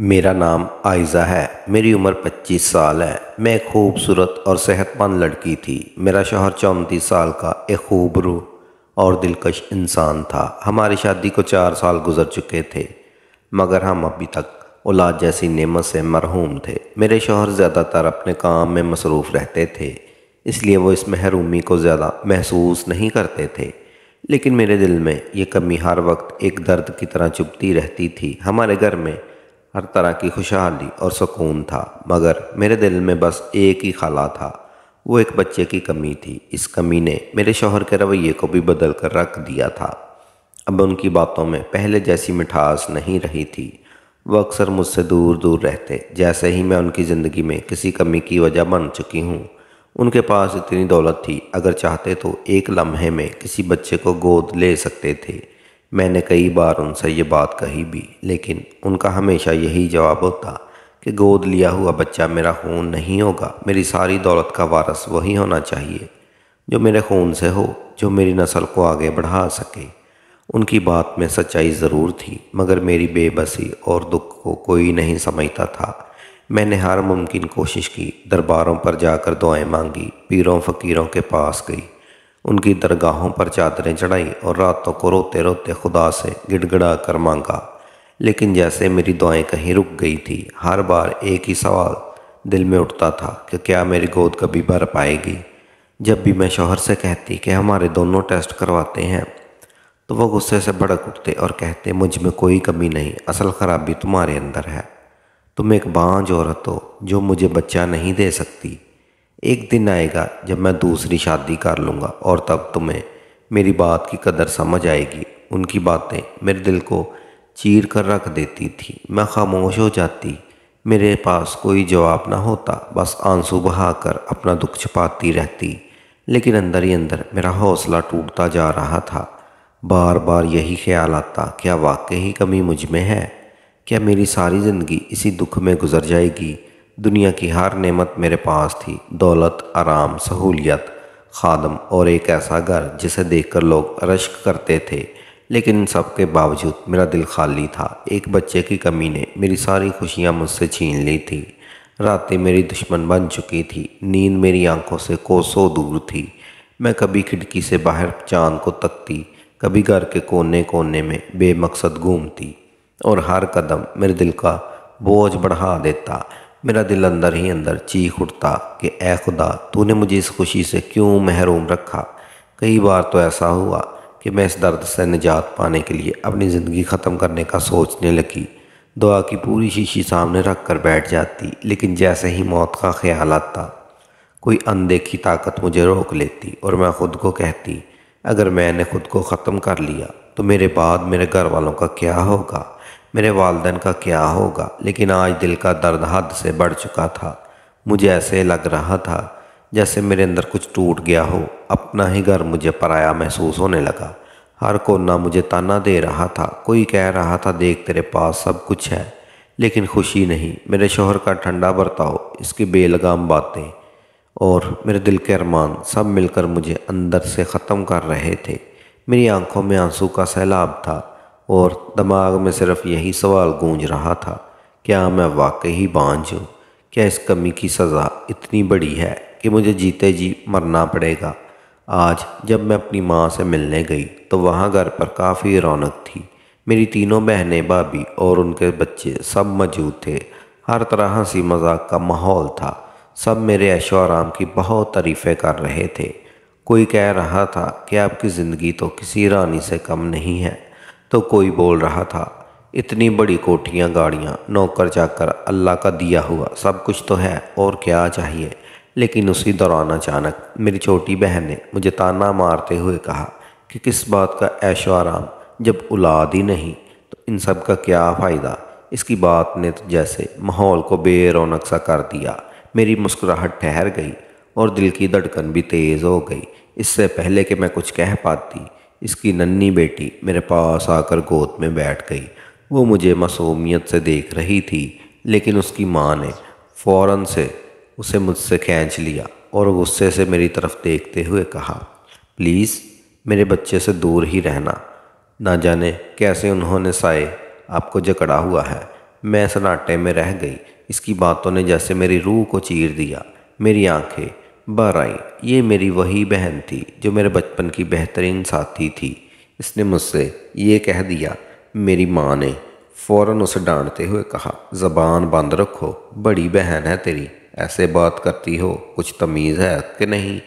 میرا نام عائزہ ہے۔ میری عمر 25 سال ہے۔ میں ایک خوبصورت اور صحت مند لڑکی تھی۔ میرا شوہر 34 سال کا ایک خوبرو اور دلکش انسان تھا۔ ہماری شادی کو 4 سال گزر چکے تھے، مگر ہم ابھی تک اولاد جیسی نعمت سے محروم تھے۔ میرے شوہر زیادہ تر اپنے کام میں مصروف رہتے تھے، اس لیے وہ اس محرومی کو زیادہ محسوس نہیں کرتے تھے، لیکن میرے دل میں یہ کمی ہر وقت ایک درد کی طرح چبھتی رہتی تھی۔ ہمارے گھر میں ہر طرح کی خوشحالی اور سکون تھا، مگر میرے دل میں بس ایک ہی خلا تھا، وہ ایک بچے کی کمی تھی۔ اس کمی نے میرے شوہر کے رویے کو بھی بدل کر رکھ دیا تھا۔ اب ان کی باتوں میں پہلے جیسی مٹھاس نہیں رہی تھی۔ وہ اکثر مجھ سے دور دور رہتے، جیسے ہی میں ان کی زندگی میں کسی کمی کی وجہ بن چکی ہوں۔ ان کے پاس اتنی دولت تھی، اگر چاہتے تو ایک لمحے میں کسی بچے کو گود لے سکتے تھے۔ میں نے کئی بار ان سے یہ بات کہی بھی، لیکن ان کا ہمیشہ یہی جواب ہوتا کہ گود لیا ہوا بچہ میرا خون نہیں ہوگا، میری ساری دولت کا وارث وہی ہونا چاہیے جو میرے خون سے ہو، جو میری نسل کو آگے بڑھا سکے۔ ان کی بات میں سچائی ضرور تھی، مگر میری بے بسی اور دکھ کو کوئی نہیں سمجھتا تھا۔ میں نے ہر ممکن کوشش کی، درباروں پر جا کر دعائیں مانگی، پیروں فقیروں کے پاس گئی، ان کی درگاہوں پر چادریں چڑھائی اور راتوں کو روتے روتے خدا سے گڑ گڑا کر مانگا، لیکن جیسے میری دعائیں کہیں رک گئی تھی۔ ہر بار ایک ہی سوال دل میں اٹھتا تھا کہ کیا میری گود کبھی بھر پائے گی۔ جب بھی میں شوہر سے کہتی کہ ہمارے دونوں ٹیسٹ کرواتے ہیں تو وہ غصے سے بھڑک اٹھتے اور کہتے مجھ میں کوئی کمی نہیں، اصل خرابی تمہارے اندر ہے، تم ایک بانجھ عورت ہو جو مجھے بچہ نہیں دے سکتی۔ ایک دن آئے گا جب میں دوسری شادی کر لوں گا اور تب تمہیں میری بات کی قدر سمجھ آئے گی۔ ان کی باتیں میرے دل کو چیر کر رکھ دیتی تھی۔ میں خاموش ہو جاتی، میرے پاس کوئی جواب نہ ہوتا، بس آنسو بہا کر اپنا دکھ چھپاتی رہتی، لیکن اندر ہی اندر میرا حوصلہ ٹوٹتا جا رہا تھا۔ بار بار یہی خیال آتا، کیا واقعی کمی مجھ میں ہے؟ کیا میری ساری زندگی اسی دکھ میں گزر جائے گی؟ دنیا کی ہر نعمت میرے پاس تھی، دولت، آرام، سہولیت، خادم اور ایک ایسا گھر جسے دیکھ کر لوگ رشک کرتے تھے، لیکن ان سب کے باوجود میرا دل خالی تھا۔ ایک بچے کی کمی نے میری ساری خوشیاں مجھ سے چھین لی تھی۔ راتیں میری دشمن بن چکی تھی، نیند میری آنکھوں سے کوسوں دور تھی۔ میں کبھی کھڑکی سے باہر چاند کو تکتی، کبھی گھر کے کونے کونے میں بے مقصد گھومتی، اور ہر قدم میرے دل کا بوجھ بڑھا دیتا۔ میرا دل اندر ہی اندر چیخ اٹھتا کہ اے خدا، تو نے مجھے اس خوشی سے کیوں محروم رکھا؟ کئی بار تو ایسا ہوا کہ میں اس درد سے نجات پانے کے لیے اپنی زندگی ختم کرنے کا سوچنے لگی، دعا کی پوری شیشی سامنے رکھ کر بیٹھ جاتی، لیکن جیسے ہی موت کا خیال آتا کوئی اندیکھی طاقت مجھے روک لیتی اور میں خود کو کہتی اگر میں نے خود کو ختم کر لیا تو میرے بعد میرے گھر والوں کا کیا ہوگا، میرے والدین کا کیا ہوگا؟ لیکن آج دل کا درد حد سے بڑھ چکا تھا۔ مجھے ایسے لگ رہا تھا جیسے میرے اندر کچھ ٹوٹ گیا ہو، اپنا ہی گھر مجھے پرایا محسوس ہونے لگا۔ ہر کونا مجھے تانا دے رہا تھا، کوئی کہہ رہا تھا دیکھ تیرے پاس سب کچھ ہے لیکن خوشی نہیں۔ میرے شوہر کا ٹھنڈا برتاؤ، اس کی بے لگام باتیں اور میرے دل کے ارمان سب مل کر مجھے اندر سے ختم کر رہے تھے۔ میری آنکھوں میں آنسو کا سیلاب تھا اور دماغ میں صرف یہی سوال گونج رہا تھا، کیا میں واقعی بانجھ ہوں؟ کیا اس کمی کی سزا اتنی بڑی ہے کہ مجھے جیتے جی مرنا پڑے گا؟ آج جب میں اپنی ماں سے ملنے گئی تو وہاں گھر پر کافی رونق تھی۔ میری تینوں بہنیں، بھابھی اور ان کے بچے سب موجود تھے۔ ہر طرح ہنسی مذاق کا ماحول تھا، سب میرے عیش و آرام کی بہت تعریفیں کر رہے تھے۔ کوئی کہہ رہا تھا کہ آپ کی زندگی تو کسی رانی سے کم نہیں ہے، تو کوئی بول رہا تھا اتنی بڑی کوٹھیاں، گاڑیاں، نوکر چاکر، اللہ کا دیا ہوا سب کچھ تو ہے، اور کیا چاہیے؟ لیکن اسی دوران اچانک میری چھوٹی بہن نے مجھے تانا مارتے ہوئے کہا کہ کس بات کا عیش و آرام جب اولاد ہی نہیں تو ان سب کا کیا فائدہ؟ اس کی بات نے تو جیسے ماحول کو بے رونق سا کر دیا۔ میری مسکراہٹ ٹھہر گئی اور دل کی دھڑکن بھی تیز ہو گئی۔ اس سے پہلے کہ میں کچھ کہہ پاتی، اس کی ننھی بیٹی میرے پاس آ کر گود میں بیٹھ گئی۔ وہ مجھے معصومیت سے دیکھ رہی تھی، لیکن اس کی ماں نے فوراً سے اسے مجھ سے کھینچ لیا اور غصے سے میری طرف دیکھتے ہوئے کہا پلیز میرے بچے سے دور ہی رہنا، نہ جانے کیسے انہوں نے سائے آپ کو جکڑا ہوا ہے۔ میں سناٹے میں رہ گئی۔ اس کی باتوں نے جیسے میری روح کو چیر دیا۔ میری آنکھیں بھر آئیں۔ یہ میری وہی بہن تھی جو میرے بچپن کی بہترین ساتھی تھی۔ اس نے مجھ سے یہ کہہ دیا۔ میری ماں نے فوراً اسے ڈانٹتے ہوئے کہا، زبان بند رکھو، بڑی بہن ہے تیری، ایسے بات کرتی ہو، کچھ تمیز ہے کہ نہیں؟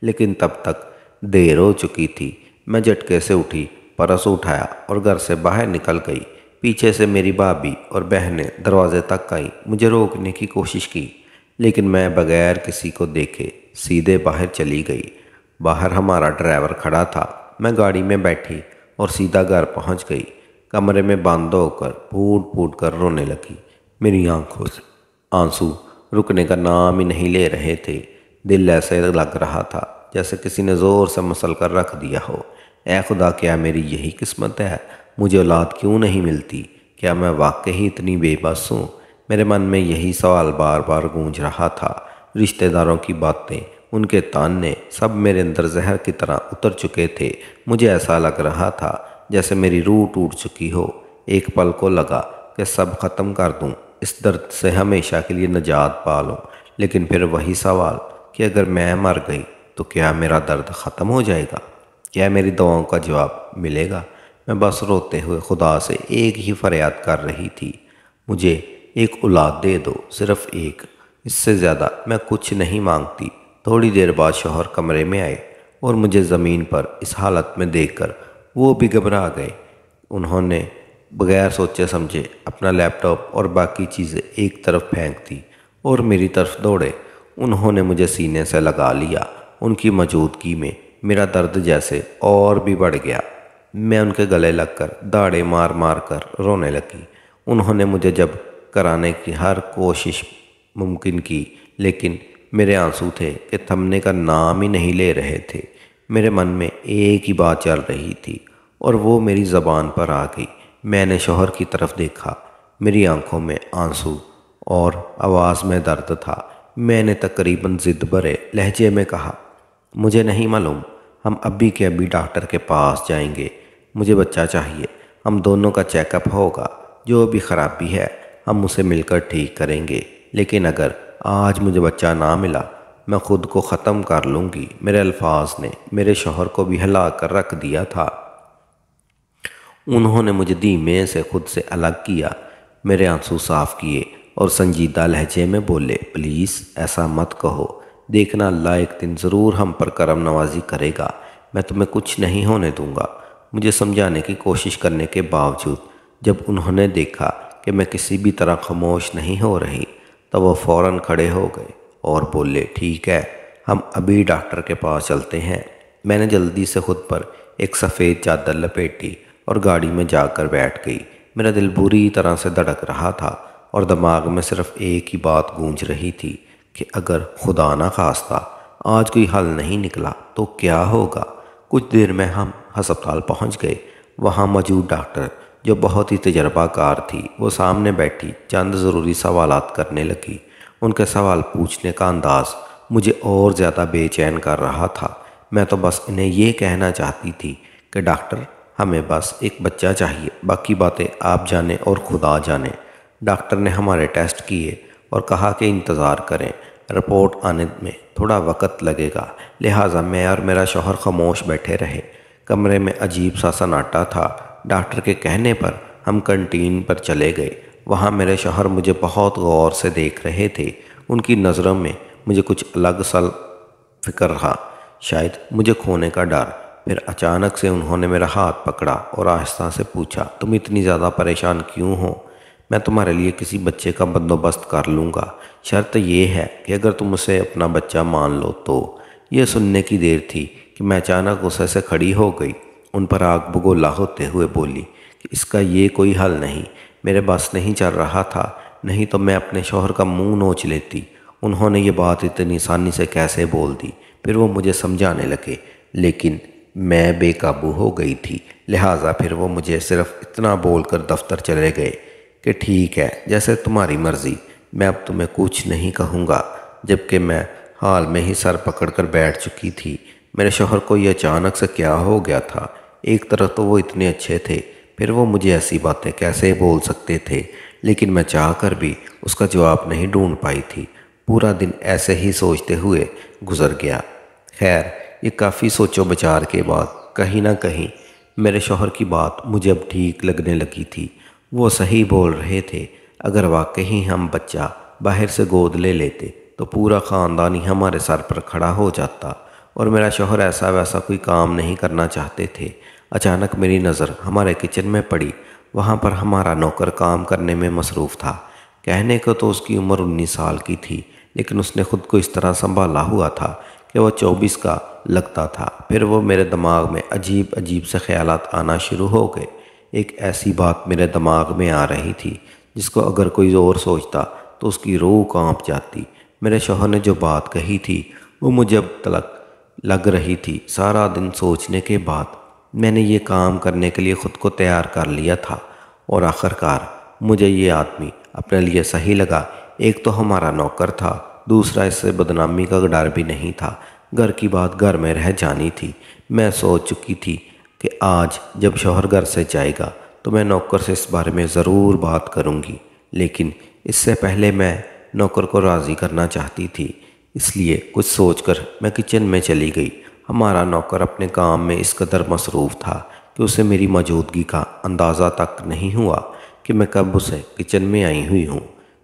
لیکن تب تک دیر ہو چکی تھی۔ میں جھٹکے سے اٹھی، پرس اٹھایا اور گھر سے باہر نکل گئی۔ پیچھے سے میری بھابھی اور بہنیں دروازے تک آئیں۔ مجھے روکنے کی کوشش کی، لیکن میں بغیر کسی کو دیکھے سیدھے باہر چلی گئی۔ باہر ہمارا ڈرائیور کھڑا تھا۔ میں گاڑی میں بیٹھی اور سیدھا گھر پہنچ گئی۔ کمرے میں بند ہو کر پھوٹ پھوٹ کر رونے لگی۔ میری آنکھوں سے آنسو رکنے کا نام ہی نہیں لے رہے تھے۔ دل ایسے لگ رہا تھا جیسے کسی نے زور سے مسل کر رکھ دیا ہو۔ اے خدا، کیا میری یہی قسمت ہے؟ مجھے اولاد کیوں نہیں ملتی؟ کیا میں واقعی اتنی بے بس ہوں؟ میرے من میں یہی سوال بار بار گونج رہا تھا۔ رشتہ داروں کی باتیں، ان کے تانے، سب میرے اندر زہر کی طرح اتر چکے تھے۔ مجھے ایسا لگ رہا تھا جیسے میری روح ٹوٹ چکی ہو۔ ایک پل کو لگا کہ سب ختم کر دوں، اس درد سے ہمیشہ کے لیے نجات پا لوں۔ لیکن پھر وہی سوال کہ اگر میں مر گئی تو کیا میرا درد ختم ہو جائے گا؟ کیا میری دعاؤں کا جواب ملے گا؟ میں بس روتے ہوئے خدا سے ایک ہی فریاد کر رہی تھی، مجھے ایک اولاد دے دو، صرف ایک۔ اس سے زیادہ میں کچھ نہیں مانگتی۔ تھوڑی دیر بعد شوہر کمرے میں آئے اور مجھے زمین پر اس حالت میں دیکھ کر وہ بھی گھبرا گئے۔ انہوں نے بغیر سوچے سمجھے اپنا لیپ ٹاپ اور باقی چیزیں ایک طرف پھینک دی اور میری طرف دوڑے۔ انہوں نے مجھے سینے سے لگا لیا۔ ان کی موجودگی میں میرا درد جیسے اور بھی بڑھ گیا۔ میں ان کے گلے لگ کر داڑے مار مار کر رونے لگی۔ انہوں نے مجھے جب کرانے کی ہر کوشش ممکن کی، لیکن میرے آنسو تھے کہ تھمنے کا نام ہی نہیں لے رہے تھے۔ میرے من میں ایک ہی بات چل رہی تھی اور وہ میری زبان پر آ گئی۔ میں نے شوہر کی طرف دیکھا۔ میری آنکھوں میں آنسو اور آواز میں درد تھا۔ میں نے تقریباً ضد بھرے لہجے میں کہا، مجھے نہیں معلوم، ہم ابھی کے ابھی ڈاکٹر کے پاس جائیں گے۔ مجھے بچہ چاہیے۔ ہم دونوں کا چیک اپ ہوگا۔ جو بھی خرابی ہے ہم اسے مل کر ٹھیک کریں گے۔ لیکن اگر آج مجھے بچہ نہ ملا، میں خود کو ختم کر لوں گی۔ میرے الفاظ نے میرے شوہر کو بھی ہلا کر رکھ دیا تھا۔ انہوں نے مجھے دھیمے سے خود سے الگ کیا، میرے آنسو صاف کیے اور سنجیدہ لہجے میں بولے، پلیز ایسا مت کہو۔ دیکھنا، اللہ ایک دن ضرور ہم پر کرم نوازی کرے گا۔ میں تمہیں کچھ نہیں ہونے دوں گا۔ مجھے سمجھانے کی کوشش کرنے کے باوجود جب انہوں نے دیکھا کہ میں کسی بھی طرح خاموش نہیں ہو رہی، تو وہ فوراً کھڑے ہو گئے اور بولے، ٹھیک ہے، ہم ابھی ڈاکٹر کے پاس چلتے ہیں۔ میں نے جلدی سے خود پر ایک سفید چادر لپیٹی اور گاڑی میں جا کر بیٹھ گئی۔ میرا دل بری طرح سے دھڑک رہا تھا اور دماغ میں صرف ایک ہی بات گونج رہی تھی کہ اگر خدا نہ خواستہ آج کوئی حل نہیں نکلا تو کیا ہوگا؟ کچھ دیر میں ہم ہسپتال پہنچ گئے۔ وہاں موجود ڈاکٹر، جو بہت ہی تجربہ کار تھی، وہ سامنے بیٹھی چند ضروری سوالات کرنے لگی۔ ان کے سوال پوچھنے کا انداز مجھے اور زیادہ بے چین کر رہا تھا۔ میں تو بس انہیں یہ کہنا چاہتی تھی کہ ڈاکٹر، ہمیں بس ایک بچہ چاہیے، باقی باتیں آپ جانیں اور خدا جانے۔ ڈاکٹر نے ہمارے ٹیسٹ کیے اور کہا کہ انتظار کریں، رپورٹ آنے میں تھوڑا وقت لگے گا۔ لہٰذا میں اور میرا شوہر خاموش بیٹھے رہے۔ کمرے میں عجیب سا سناٹا تھا۔ ڈاکٹر کے کہنے پر ہم کنٹین پر چلے گئے۔ وہاں میرے شوہر مجھے بہت غور سے دیکھ رہے تھے۔ ان کی نظروں میں مجھے کچھ الگ سا فکر رہا، شاید مجھے کھونے کا ڈر۔ پھر اچانک سے انہوں نے میرا ہاتھ پکڑا اور آہستہ سے پوچھا، تم اتنی زیادہ پریشان کیوں ہو؟ میں تمہارے لیے کسی بچے کا بندوبست کر لوں گا، شرط یہ ہے کہ اگر تم اسے اپنا بچہ مان لو تو۔ یہ سننے کی دیر تھی کہ میں اچانک غصے سے کھڑی ہو گئی۔ ان پر آگ بگولا ہوتے ہوئے بولی کہ اس کا یہ کوئی حل نہیں۔ میرے بس نہیں چل رہا تھا، نہیں تو میں اپنے شوہر کا منہ نوچ لیتی۔ انہوں نے یہ بات اتنی آسانی سے کیسے بول دی؟ پھر وہ مجھے سمجھانے لگے، لیکن میں بے قابو ہو گئی تھی۔ لہٰذا پھر وہ مجھے صرف اتنا بول کر دفتر چلے گئے کہ ٹھیک ہے، جیسے تمہاری مرضی، میں اب تمہیں کچھ نہیں کہوں گا۔ جبکہ میں حال میں ہی سر پکڑ کر بیٹھ چکی تھی۔ میرے شوہر کو یہ اچانک سے کیا ہو گیا تھا؟ ایک طرف تو وہ اتنے اچھے تھے، پھر وہ مجھے ایسی باتیں کیسے بول سکتے تھے؟ لیکن میں چاہ کر بھی اس کا جواب نہیں ڈھونڈ پائی تھی۔ پورا دن ایسے ہی سوچتے ہوئے گزر گیا۔ خیر، یہ کافی سوچ و بچار کے بعد کہیں نہ کہیں میرے شوہر کی بات مجھے اب ٹھیک لگنے لگی تھی۔ وہ صحیح بول رہے تھے۔ اگر واقعی ہم بچہ باہر سے گود لے لیتے تو پورا خاندان ہی ہمارے سر پر کھڑا ہو جاتا، اور میرا شوہر ایسا ویسا کوئی کام نہیں کرنا چاہتے تھے۔ اچانک میری نظر ہمارے کچن میں پڑی۔ وہاں پر ہمارا نوکر کام کرنے میں مصروف تھا۔ کہنے کو تو اس کی عمر 19 سال کی تھی، لیکن اس نے خود کو اس طرح سنبھالا ہوا تھا کہ وہ 24 کا لگتا تھا۔ پھر وہ میرے دماغ میں عجیب عجیب سے خیالات آنا شروع ہو گئے۔ ایک ایسی بات میرے دماغ میں آ رہی تھی جس کو اگر کوئی اور سوچتا تو اس کی روح کانپ جاتی۔ میرے شوہر نے جو بات کہی تھی وہ مجھے اب تلک لگ رہی تھی۔ سارا دن سوچنے کے بعد میں نے یہ کام کرنے کے لیے خود کو تیار کر لیا تھا، اور آخرکار مجھے یہ آدمی اپنے لیے صحیح لگا۔ ایک تو ہمارا نوکر تھا، دوسرا اس سے بدنامی کا ڈر بھی نہیں تھا۔ گھر کی بات گھر میں رہ جانی تھی۔ میں سوچ چکی تھی کہ آج جب شوہر گھر سے جائے گا تو میں نوکر سے اس بارے میں ضرور بات کروں گی، لیکن اس سے پہلے میں نوکر کو راضی کرنا چاہتی تھی۔ اس لیے کچھ سوچ کر میں کچن میں چلی گئی۔ ہمارا نوکر اپنے کام میں اس قدر مصروف تھا کہ اسے میری موجودگی کا اندازہ تک نہیں ہوا کہ میں کب اسے کچن میں آئی ہوئی ہوں۔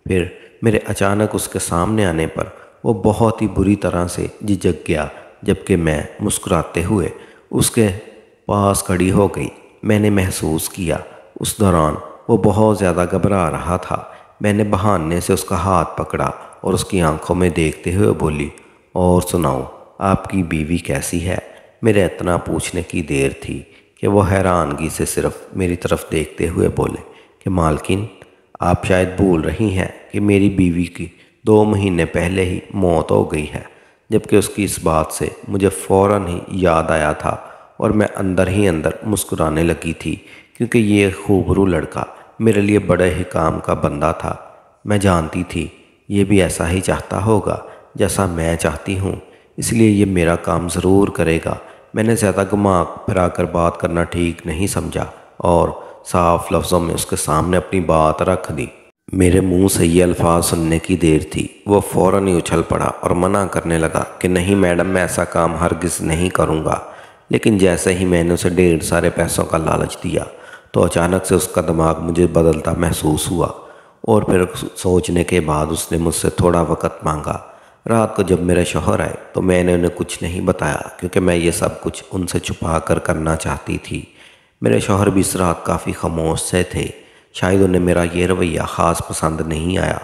پھر میرے اچانک اس کے سامنے آنے پر وہ بہت ہی بری طرح سے جھجک گیا، جبکہ میں مسکراتے ہوئے اس کے پاس کھڑی ہو گئی۔ میں نے محسوس کیا اس دوران وہ بہت زیادہ گھبرا رہا تھا۔ میں نے بہانے سے اس کا ہاتھ پکڑا اور اس کی آنکھوں میں دیکھتے ہوئے بولی، اور سناؤ، آپ کی بیوی کیسی ہے؟ میرے اتنا پوچھنے کی دیر تھی کہ وہ حیرانگی سے صرف میری طرف دیکھتے ہوئے بولے کہ مالکن، آپ شاید بھول رہی ہیں کہ میری بیوی کی 2 مہینے پہلے ہی موت ہو گئی ہے۔ جبکہ اس کی اس بات سے مجھے فوراً ہی یاد آیا تھا، اور میں اندر ہی اندر مسکرانے لگی تھی، کیونکہ یہ خوبرو لڑکا میرے لیے بڑے ہی کام کا بندہ تھا۔ میں جانتی تھی یہ بھی ایسا ہی چاہتا ہوگا جیسا میں چاہتی ہوں، اس لیے یہ میرا کام ضرور کرے گا۔ میں نے زیادہ گھما پھرا کر بات کرنا ٹھیک نہیں سمجھا اور صاف لفظوں میں اس کے سامنے اپنی بات رکھ دی۔ میرے منہ سے یہ الفاظ سننے کی دیر تھی، وہ فوراً ہی اچھل پڑا اور منع کرنے لگا کہ نہیں میڈم، میں ایسا کام ہرگز نہیں کروں گا۔ لیکن جیسے ہی میں نے اسے ڈھیر سارے پیسوں کا لالچ دیا تو اچانک سے اس کا دماغ مجھے بدلتا محسوس ہوا، اور پھر سوچنے کے بعد اس نے مجھ سے تھوڑا وقت مانگا۔ رات کو جب میرے شوہر آئے تو میں نے انہیں کچھ نہیں بتایا، کیونکہ میں یہ سب کچھ ان سے چھپا کر کرنا چاہتی تھی۔ میرے شوہر بھی اس رات کافی خاموش سے تھے۔ شاید انہیں میرا یہ رویہ خاص پسند نہیں آیا۔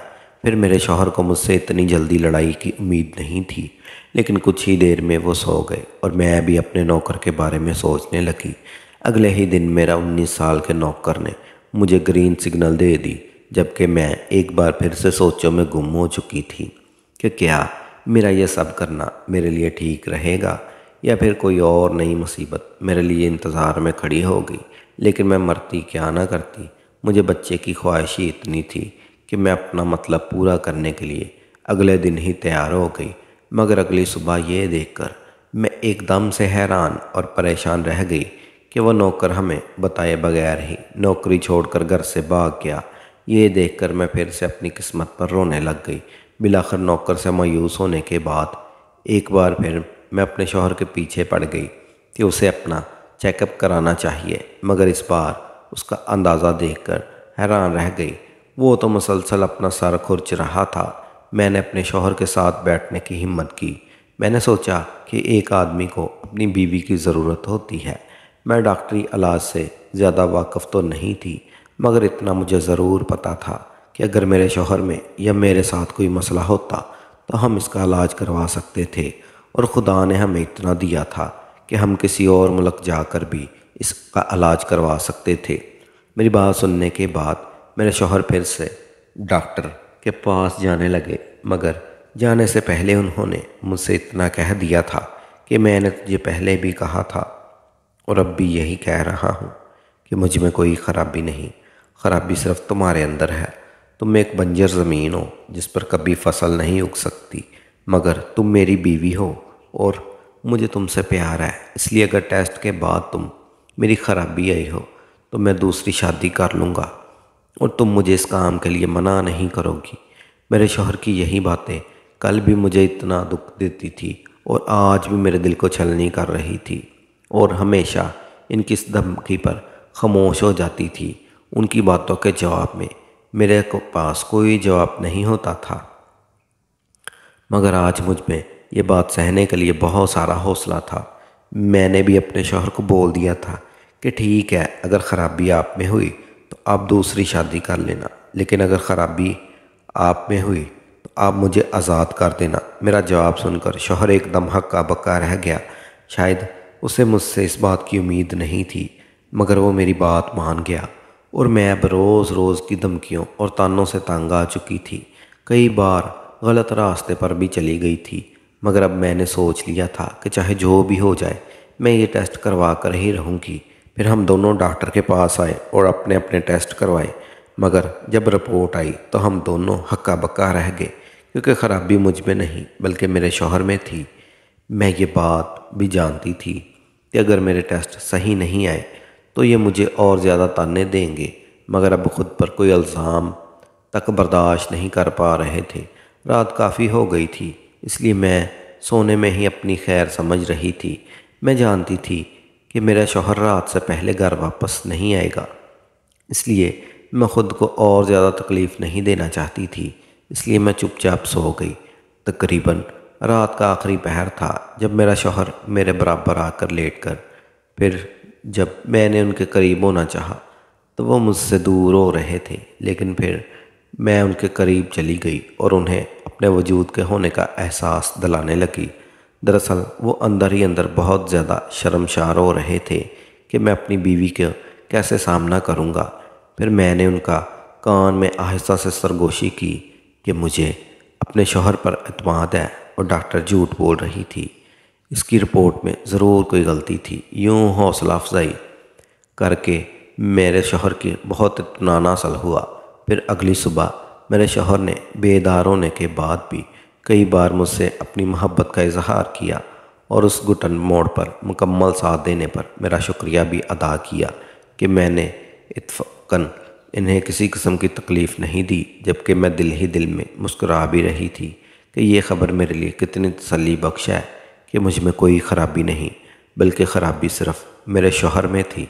پھر میرے شوہر کو مجھ سے اتنی جلدی لڑائی کی امید نہیں تھی، لیکن کچھ ہی دیر میں وہ سو گئے اور میں بھی اپنے نوکر کے بارے میں سوچنے لگی۔ اگلے ہی دن میرا 19 سال کے نوکر نے مجھے گرین سگنل دے دی، جبکہ میں ایک بار پھر سے سوچوں میں گم ہو چکی تھی کہ کیا میرا یہ سب کرنا میرے لیے ٹھیک رہے گا، یا پھر کوئی اور نئی مصیبت میرے لیے انتظار میں کھڑی ہوگی۔ لیکن میں مرتی کیا نہ کرتی۔ مجھے بچے کی خواہش ہی اتنی تھی کہ میں اپنا مطلب پورا کرنے کے لیے اگلے دن ہی تیار ہو گئی۔ مگر اگلی صبح یہ دیکھ کر میں ایک دم سے حیران اور پریشان رہ گئی کہ وہ نوکر ہمیں بتائے بغیر ہی نوکری چھوڑ کر گھر سے بھاگ گیا۔ یہ دیکھ کر میں پھر سے اپنی قسمت پر رونے لگ گئی۔ بالآخر نوکر سے مایوس ہونے کے بعد ایک بار پھر میں اپنے شوہر کے پیچھے پڑ گئی کہ اسے اپنا چیک اپ کرانا چاہیے، مگر اس بار اس کا اندازہ دیکھ کر حیران رہ گئی۔ وہ تو مسلسل اپنا سر کھرچ رہا تھا۔ میں نے اپنے شوہر کے ساتھ بیٹھنے کی ہمت کی۔ میں نے سوچا کہ ایک آدمی کو اپنی بیوی کی ضرورت ہوتی ہے۔ میں ڈاکٹری علاج سے زیادہ واقف تو نہیں تھی، مگر اتنا مجھے ضرور پتہ تھا کہ اگر میرے شوہر میں یا میرے ساتھ کوئی مسئلہ ہوتا تو ہم اس کا علاج کروا سکتے تھے، اور خدا نے ہمیں اتنا دیا تھا کہ ہم کسی اور ملک جا کر بھی اس کا علاج کروا سکتے تھے۔ میری بات سننے کے بعد میرے شوہر پھر سے ڈاکٹر کے پاس جانے لگے، مگر جانے سے پہلے انہوں نے مجھ سے اتنا کہہ دیا تھا کہ میں نے تجھے پہلے بھی کہا تھا اور اب بھی یہی کہہ رہا ہوں کہ مجھ میں کوئی خرابی نہیں، خرابی صرف تمہارے اندر ہے۔ تم ایک بنجر زمین ہو جس پر کبھی فصل نہیں اگ سکتی، مگر تم میری بیوی ہو اور مجھے تم سے پیار ہے، اس لیے اگر ٹیسٹ کے بعد تم میری خرابی آئی ہو تو میں دوسری شادی کر لوں گا۔ اور تم مجھے اس کام کے لیے منع نہیں کرو گی۔ میرے شوہر کی یہی باتیں کل بھی مجھے اتنا دکھ دیتی تھی اور آج بھی میرے دل کو چھلنی کر رہی تھی، اور ہمیشہ ان کی اس دھمکی پر خاموش ہو جاتی تھی۔ ان کی باتوں کے جواب میں میرے پاس کوئی جواب نہیں ہوتا تھا، مگر آج مجھ میں یہ بات سہنے کے لیے بہت سارا حوصلہ تھا۔ میں نے بھی اپنے شوہر کو بول دیا تھا کہ ٹھیک ہے، اگر خرابی آپ میں ہوئی تو آپ دوسری شادی کر لینا، لیکن اگر خرابی آپ میں ہوئی تو آپ مجھے آزاد کر دینا۔ میرا جواب سن کر شوہر ایک دم ہکا بکا رہ گیا۔ شاید اسے مجھ سے اس بات کی امید نہیں تھی، مگر وہ میری بات مان گیا، اور میں اب روز روز کی دھمکیوں اور تانوں سے تنگ آ چکی تھی۔ کئی بار غلط راستے پر بھی چلی گئی تھی، مگر اب میں نے سوچ لیا تھا کہ چاہے جو بھی ہو جائے میں یہ ٹیسٹ کروا کر ہی رہوں گی۔ پھر ہم دونوں ڈاکٹر کے پاس آئے اور اپنے اپنے ٹیسٹ کروائے، مگر جب رپورٹ آئی تو ہم دونوں ہکا بکا رہ گئے، کیونکہ خرابی مجھ میں نہیں بلکہ میرے شوہر میں تھی۔ میں یہ بات بھی جانتی تھی کہ اگر میرے ٹیسٹ صحیح نہیں آئے تو یہ مجھے اور زیادہ تانے دیں گے، مگر اب خود پر کوئی الزام تک برداشت نہیں کر پا رہے تھے۔ رات کافی ہو گئی تھی، اس لیے میں سونے میں ہی اپنی خیر سمجھ رہی تھی۔ میں جانتی تھی کہ میرا شوہر رات سے پہلے گھر واپس نہیں آئے گا، اس لیے میں خود کو اور زیادہ تکلیف نہیں دینا چاہتی تھی، اس لیے میں چپ چاپ سو گئی۔ تقریباً رات کا آخری پہر تھا جب میرا شوہر میرے برابر آ کر لیٹ کر، پھر جب میں نے ان کے قریب ہونا چاہا تو وہ مجھ سے دور ہو رہے تھے، لیکن پھر میں ان کے قریب چلی گئی اور انہیں اپنے وجود کے ہونے کا احساس دلانے لگی۔ دراصل وہ اندر ہی اندر بہت زیادہ شرمسار ہو رہے تھے کہ میں اپنی بیوی کا کیسے سامنا کروں گا۔ پھر میں نے ان کا کان میں آہستہ سے سرگوشی کی کہ مجھے اپنے شوہر پر اعتماد ہے اور ڈاکٹر جھوٹ بول رہی تھی، اس کی رپورٹ میں ضرور کوئی غلطی تھی۔ یوں حوصلہ افزائی کر کے میرے شوہر کی بہت اطمینان حاصل ہوا۔ پھر اگلی صبح میرے شوہر نے بیدار ہونے کے بعد بھی کئی بار مجھ سے اپنی محبت کا اظہار کیا اور اس گھٹن موڑ پر مکمل ساتھ دینے پر میرا شکریہ بھی ادا کیا کہ میں نے اتفاقاً انہیں کسی قسم کی تکلیف نہیں دی، جبکہ میں دل ہی دل میں مسکرا بھی رہی تھی کہ یہ خبر میرے لیے کتنی تسلی بخش ہے کہ مجھ میں کوئی خرابی نہیں بلکہ خرابی صرف میرے شوہر میں تھی۔